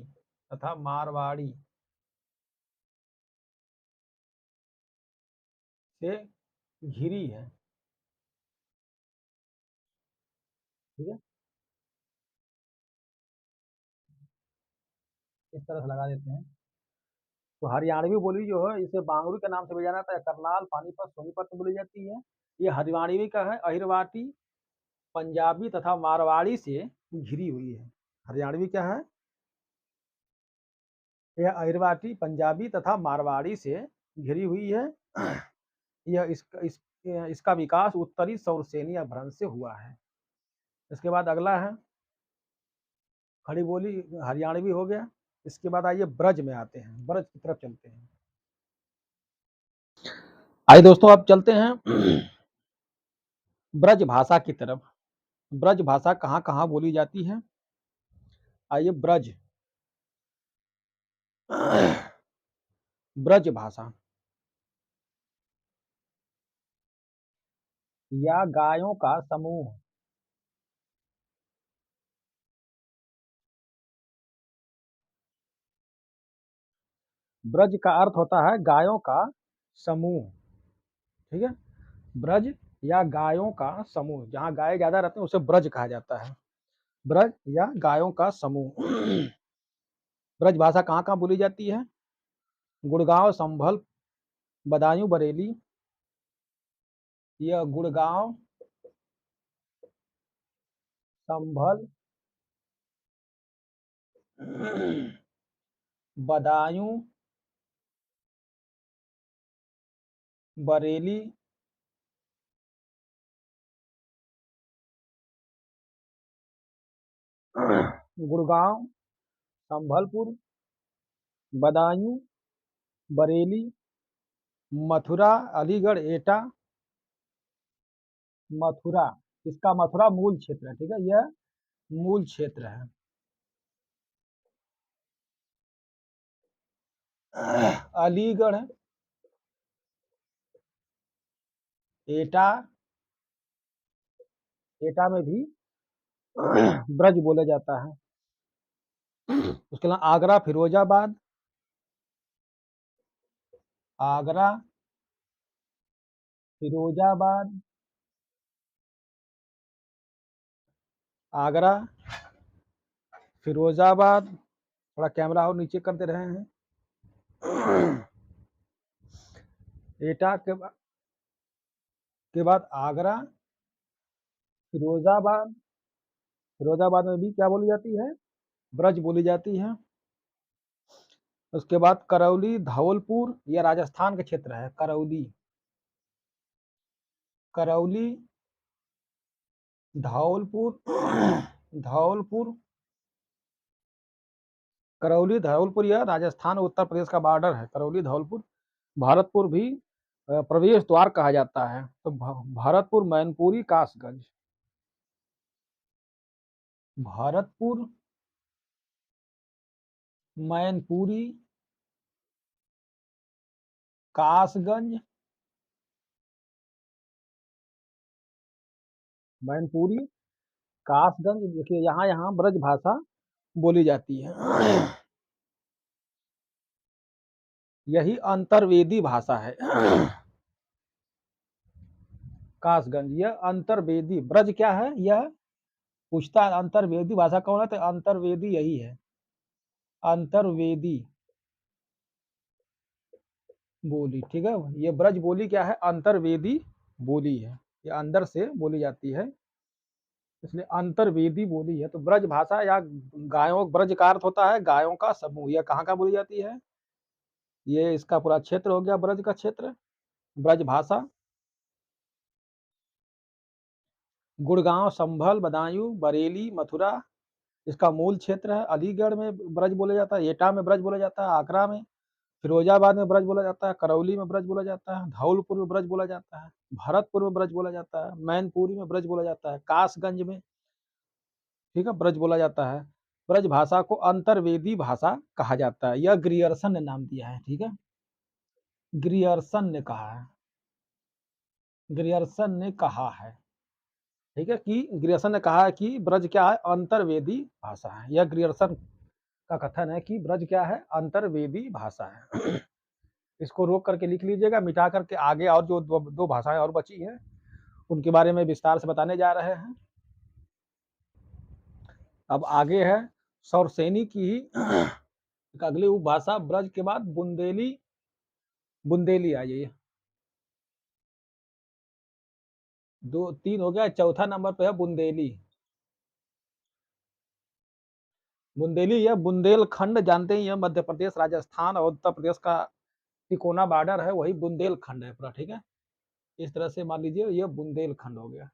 से घिरी है। ठीक है, इस तरह से लगा देते हैं। तो हरियाणवी बोली जो है इसे बांगरू के नाम से भी जाना जाता है, करनाल, पानीपत, सोनीपत में बोली जाती है। ये हरियाणवी का है, अहिरवाटी, पंजाबी तथा मारवाड़ी से घिरी हुई है। हरियाणवी क्या है? यह अहिरवाटी, पंजाबी तथा मारवाड़ी से घिरी हुई है। यह इसका विकास उत्तरी सौरसेनी अपभ्रंश से हुआ है। इसके बाद अगला है खड़ी बोली, हरियाणवी हो गया। इसके बाद आइए ब्रज में आते हैं, ब्रज की तरफ चलते हैं। आइए दोस्तों अब चलते हैं ब्रज भाषा की तरफ। ब्रज भाषा कहाँ कहाँ बोली जाती है? आइए ब्रज, ब्रज भाषा या गायों का समूह। ब्रज का अर्थ होता है गायों का समूह। ठीक है, ब्रज या गायों का समूह, जहाँ गाय ज्यादा रहते हैं उसे ब्रज कहा जाता है। ब्रज या गायों का समूह। ब्रज भाषा कहाँ कहाँ बोली जाती है? गुड़गांव, संभल, बदायूं, बरेली। यह गुड़गांव, संभल, बदायूं, बरेली, गुड़गांव, संभलपुर, बदायूं, बरेली, मथुरा, अलीगढ़, एटा, मथुरा। इसका मथुरा मूल क्षेत्र है। ठीक है, यह मूल क्षेत्र है। अलीगढ़, एटा, एटा में भी ब्रज बोला जाता है। उसके अलावा आगरा, फिरोजाबाद, आगरा, फिरोजाबाद, आगरा, फिरोजाबाद। थोड़ा कैमरा और नीचे कर दे रहे हैं। एटा के बाद आगरा, फिरोजाबाद, फिरोजाबाद में भी क्या बोली जाती है? ब्रज बोली जाती है। उसके बाद करौली, धौलपुर, यह राजस्थान का क्षेत्र है, करौली, करौली, धौलपुर, धौलपुर, करौली धौलपुर यह राजस्थान और उत्तर प्रदेश का बॉर्डर है। करौली धौलपुर, भरतपुर भी प्रवेश द्वार कहा जाता है। तो भरतपुर, मैनपुरी, कासगंज, भरतपुर, मैनपुरी, कासगंज, मैनपुरी, कासगंज। देखिए यहाँ यहाँ ब्रज भाषा बोली जाती है। यही अंतर्वेदी भाषा है। कासगंज, यह अंतर्वेदी। ब्रज क्या है? यह पूछता है अंतर्वेदी भाषा कौन है, तो अंतर्वेदी यही है। अंतर्वेदी बोली, ठीक है। ये ब्रज बोली क्या है? अंतर्वेदी बोली है। ये अंदर से बोली जाती है, इसलिए अंतर्वेदी बोली है। तो ब्रज भाषा या गायों, ब्रज का अर्थ होता है गायों का समूह। यह कहाँ का बोली जाती है? ये इसका पूरा क्षेत्र हो गया ब्रज का क्षेत्र, ब्रज भाषा। गुड़गांव, संभल, बदायूं, बरेली, मथुरा इसका मूल क्षेत्र है। अलीगढ़ में ब्रज बोला जाता है, एटा में ब्रज बोला जाता है, आगरा में, फिरोजाबाद में ब्रज बोला जाता है, करौली में ब्रज बोला जाता है, धौलपुर में ब्रज बोला जाता है, भरतपुर में ब्रज बोला जाता है, मैनपुरी में ब्रज बोला जाता है, कासगंज में, ठीक है, ब्रज बोला जाता है। ब्रज भाषा को अंतर्वेदी भाषा कहा जाता है। यह ग्रियर्सन ने नाम दिया है, ठीक है, ग्रियर्सन ने कहा है, ग्रियर्सन ने कहा है, ठीक है, कि ग्रियर्सन ने कहा है कि ब्रज क्या है? अंतर्वेदी भाषा है। यह ग्रियर्सन का कथन है कि ब्रज क्या है? अंतर्वेदी भाषा है। इसको रोक करके लिख लीजिएगा, मिटा करके आगे और जो दो भाषाएं और बची हैं उनके बारे में विस्तार से बताने जा रहे हैं। अब आगे है सौरसेनी की ही अगली उपभाषा ब्रज के बाद बुंदेली, बुंदेली आ जाइए। दो तीन हो गया, चौथा नंबर पे है बुंदेली। बुंदेली यह बुंदेलखंड जानते ही है, मध्य प्रदेश, राजस्थान और उत्तर प्रदेश का तिकोना बॉर्डर है, वही बुंदेलखंड है पूरा, ठीक है। इस तरह से मान लीजिए यह बुंदेलखंड हो गया,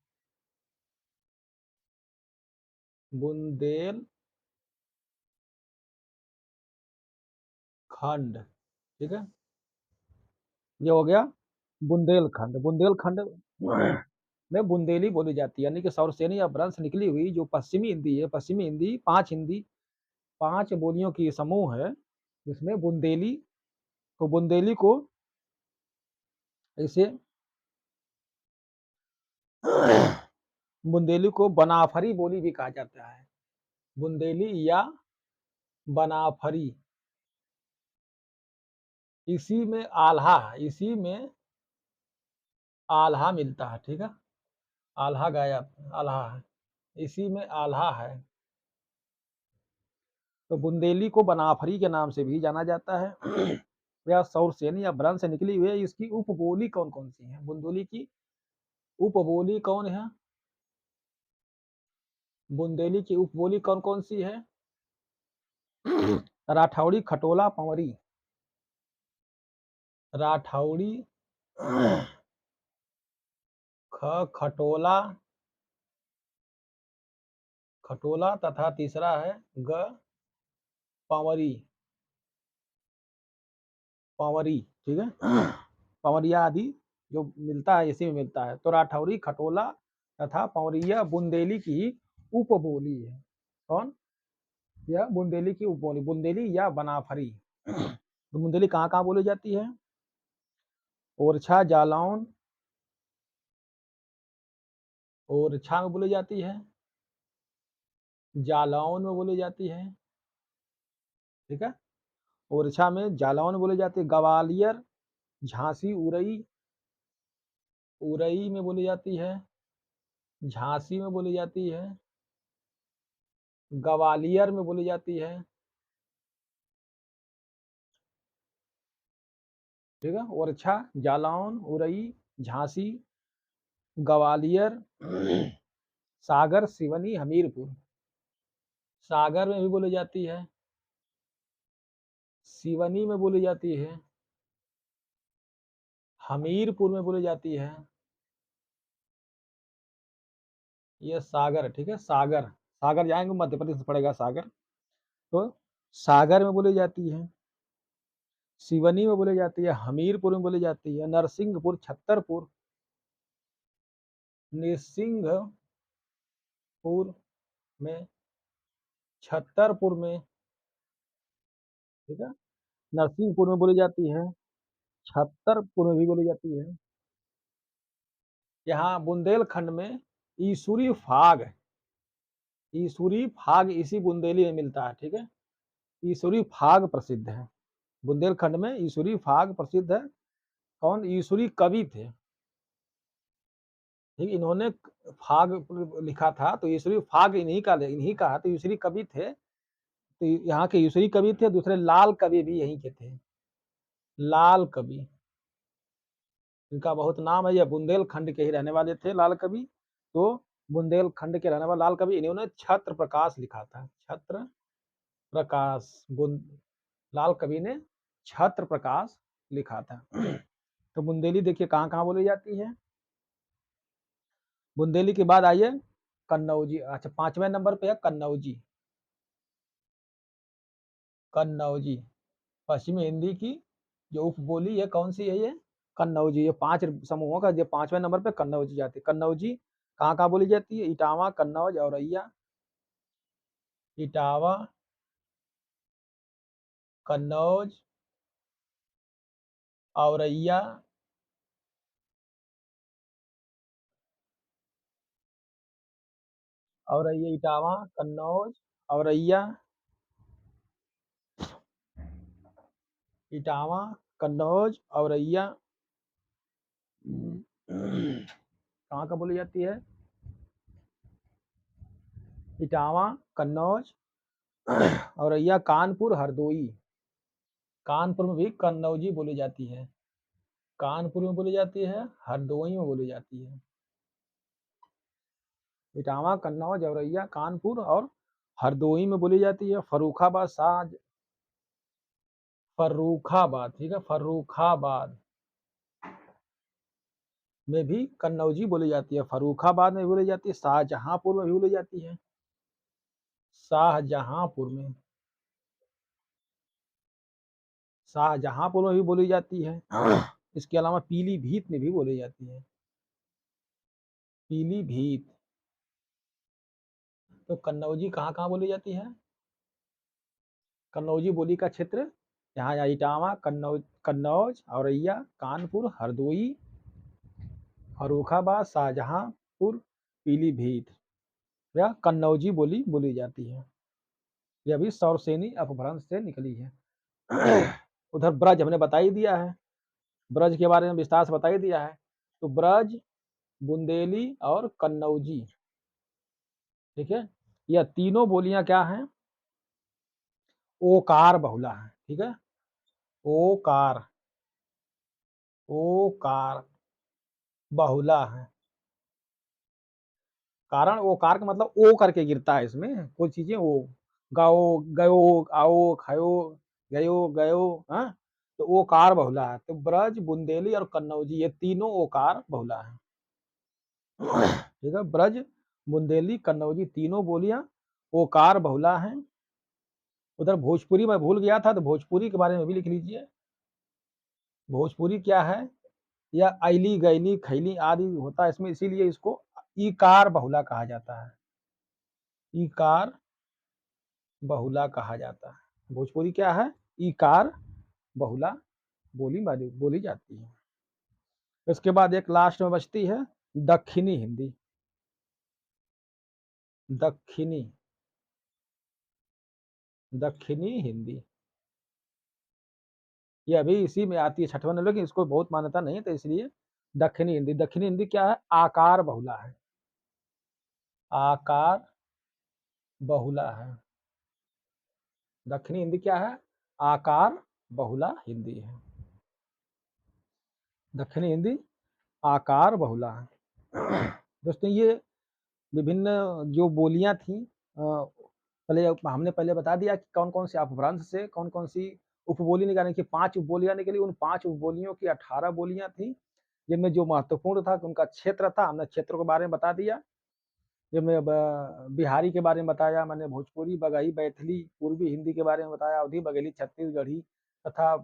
बुंदेल खंड, ठीक है, ये हो गया बुंदेलखंड। बुंदेलखंड में बुंदेली बोली जाती है, यानी कि सौरसेनी अपभ्रंश निकली हुई जो पश्चिमी हिंदी है। पश्चिमी हिंदी पांच बोलियों की समूह है, जिसमें बुंदेली को ऐसे बुंदेली को बनाफरी बोली भी कहा जाता है। बुंदेली या बनाफरी, इसी में आल्हा है, इसी में आल्हा मिलता है, ठीक है, आल्हा गाया, आल्हा है, इसी में आल्हा है। तो बुंदेली को बनाफरी के नाम से भी जाना जाता है। या सौरसेनी या भ्रंश से निकली हुई है। इसकी उपबोली कौन कौन सी है? बुंदेली की उपबोली कौन है? बुंदेली की उपबोली कौन कौन सी है? राठौड़ी, खटोला, पंवरी। राठौड़ी, खटोला, खटोला तथा तीसरा है ग पंवरी, पंवरी, ठीक है। पंवरिया आदि जो मिलता है इसी में मिलता है। तो राठौरी, खटोला तथा पंवरिया बुंदेली की उपबोली है। कौन? यह बुंदेली की उपबोली, बुंदेली या बनाफरी। तो बुंदेली कहाँ कहाँ बोली जाती है? ओरछा, जालौन, ओरछा में बोली जाती है, जालौन में बोली जाती है, ठीक है। ओरछा में, जालौन में बोली जाती है। ग्वालियर, झांसी, उरई, उरई में बोली जाती है, झांसी में बोली जाती है, ग्वालियर में बोली जाती है, ठीक है। ओरछा, जालौन, उरई, झांसी, ग्वालियर, सागर, सिवनी, हमीरपुर। सागर में भी बोली जाती है, सिवनी में बोली जाती है, हमीरपुर में बोली जाती है, ये सागर, ठीक है, सागर, सागर जाएंगे मध्य प्रदेश में पड़ेगा सागर। तो सागर में बोली जाती है, सिवनी में बोली जाती है, हमीरपुर में बोली जाती है, नरसिंहपुर, छतरपुर, नरसिंहपुर में, छतरपुर में, ठीक है, नरसिंहपुर में बोली जाती है, छतरपुर में भी बोली जाती है। यहाँ बुंदेलखंड में ईसुरी फाग, ईसुरी फाग इसी बुंदेली में मिलता है, ठीक है। ईसुरी फाग प्रसिद्ध है, बुंदेलखंड में ईसुरी फाग प्रसिद्ध है। कौन? ईसुरी कवि थे, ठीक, इन्होंने फाग लिखा था, तो ईसुरी फाग इन्हीं का है, तो ईसुरी कवि थे। तो यहाँ के ईसुरी कवि थे, दूसरे लाल कवि भी यहीं के थे, लाल कवि, इनका बहुत नाम है, ये बुंदेलखंड के ही रहने वाले थे लाल कवि। तो बुंदेलखंड के रहने वाले लाल कवि, इन्होंने छत्र प्रकाश लिखा था, छत्र प्रकाश, लाल कवि ने छत्र प्रकाश लिखा था। तो बुंदेली देखिए कहाँ कहाँ बोली जाती है। बुंदेली के बाद आइए कन्नौजी, अच्छा 5वें नंबर पे है कन्नौजी, कन्नौजी पश्चिमी हिंदी की जो उपबोली है कौन सी है ये? कन्नौजी। ये 5 समूहों का, ये 5वें नंबर पे कन्नौजी जाती है। कन्नौजी कहाँ कहाँ बोली जाती है? इटावा, कन्नौज, औरैया, इटावा, कन्नौज, औरैया, औरैया, इटावा, कन्नौज, औरैया, इटावा, कन्नौज, औरैया, कहाँ का बोली जाती है? इटावा, कन्नौज, औरैया, कानपुर, हरदोई। कानपुर में भी कन्नौजी बोली जाती है, कानपुर में बोली जाती है, हरदोई में बोली जाती है। इटावा, कन्नौज, औरैया, कानपुर और हरदोई में बोली जाती है। फर्रुखाबाद, फर्रुखाबाद, ठीक है, फर्रुखाबाद में भी कन्नौजी बोली जाती है, फर्रुखाबाद में भी बोली जाती है, शाहजहांपुर में भी बोली जाती है, शाहजहांपुर में, शाहजहांपुर में भी बोली जाती है। इसके अलावा पीलीभीत में भी बोली जाती है, पीलीभीत। तो कन्नौजी कहाँ कहाँ बोली जाती है? कन्नौजी बोली का क्षेत्र यहाँ यहाँ इटावा, कन्नौज, कन्नौज, औरैया, कानपुर, हरदोई, फर्रुखाबाद, शाहजहांपुर, पीलीभीत या कन्नौजी बोली बोली जाती है। यह भी सौरसेनी अपभ्रंश से निकली है। उधर ब्रज हमने बता ही दिया है, ब्रज के बारे में विस्तार से बता ही दिया है। तो ब्रज, बुंदेली और कन्नौजी, ठीक है, यह तीनों बोलियां क्या हैं? ओकार बहुला है, ठीक है, ओकार, ओकार बहुला है। कारण ओकार का मतलब ओ करके गिरता है, इसमें कोई चीजें ओ, गाओ, गयो, आओ, खायो, गयो, गयो, हाँ, तो ओकार बहुला है। तो ब्रज, बुंदेली और कन्नौजी ये तीनों ओकार बहुला है, ठीक है, ब्रज, बुंदेली, कन्नौजी तीनों बोलियां ओकार बहुला हैं। उधर भोजपुरी में भूल गया था, तो भोजपुरी के बारे में भी लिख लीजिए। भोजपुरी क्या है? या ऐली, गैली, खैली आदि होता है इसमें, इसीलिए इसको इकार बहुला कहा जाता है, इकार बहुला कहा जाता है। भोजपुरी क्या है? इकार बहुला बोली जाती है। इसके बाद एक लास्ट में बचती है दक्षिणी हिंदी, दक्षिणी, दक्षिणी हिंदी ये अभी इसी में आती है 6वें नंबर, लेकिन इसको बहुत मान्यता नहीं है, तो इसलिए दक्षिणी हिंदी। दक्षिणी हिंदी क्या है? आकार बहुला है, आकार बहुला है। दक्षिणी हिंदी क्या है? आकार बहुला हिंदी है, दक्षिणी हिंदी आकार बहुला है। दोस्तों ये विभिन्न जो बोलियां थी, पहले हमने बता दिया कि कौन कौन से अपभ्रंश से कौन कौन सी उपबोली निकालने की, 5 उपबोलियां निकली। उन 5 उपबोलियों की 18 बोलियां थी, जिनमें जो महत्वपूर्ण था उनका क्षेत्र था, हमने क्षेत्रों के बारे में बता दिया। जब मैं बिहारी के बारे में बताया, मैंने भोजपुरी, बगही, मैथिली, पूर्वी हिंदी के बारे में बताया, अवधी, बघेली, छत्तीसगढ़ी तथा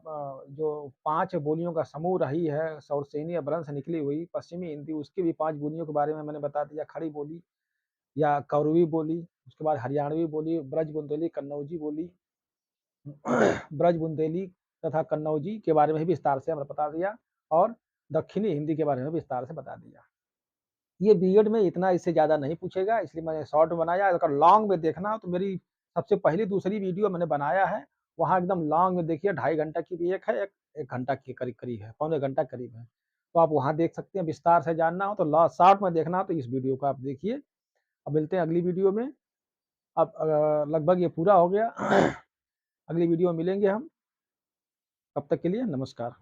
जो 5 बोलियों का समूह रही है, सौरसेनी अपभ्रंश निकली हुई, पश्चिमी हिंदी, उसकी भी 5 बोलियों के बारे में मैंने बता दिया, खड़ी बोली या कौरवी बोली, उसके बाद हरियाणवी बोली, ब्रज बुंदेली, कन्नौजी बोली, ब्रज बुंदेली तथा कन्नौजी के बारे में भी विस्तार से हमने बता दिया और दक्षिणी हिंदी के बारे में विस्तार से बता दिया। ये बीएड में इतना, इससे ज़्यादा नहीं पूछेगा, इसलिए मैंने शॉर्ट में बनाया। अगर लॉन्ग में देखना हो तो मेरी सबसे पहली दूसरी वीडियो मैंने बनाया है, वहाँ एकदम लॉन्ग में देखिए, 2.5 घंटा की भी एक है, एक घंटा के करीब है, पौने घंटा करीब है। तो आप वहाँ देख सकते हैं, विस्तार से जानना हो तो शॉर्ट में देखना हो तो इस वीडियो को आप देखिए। अब मिलते हैं अगली वीडियो में। अब लगभग ये पूरा हो गया। अगली वीडियो में मिलेंगे हम, तब तक के लिए नमस्कार।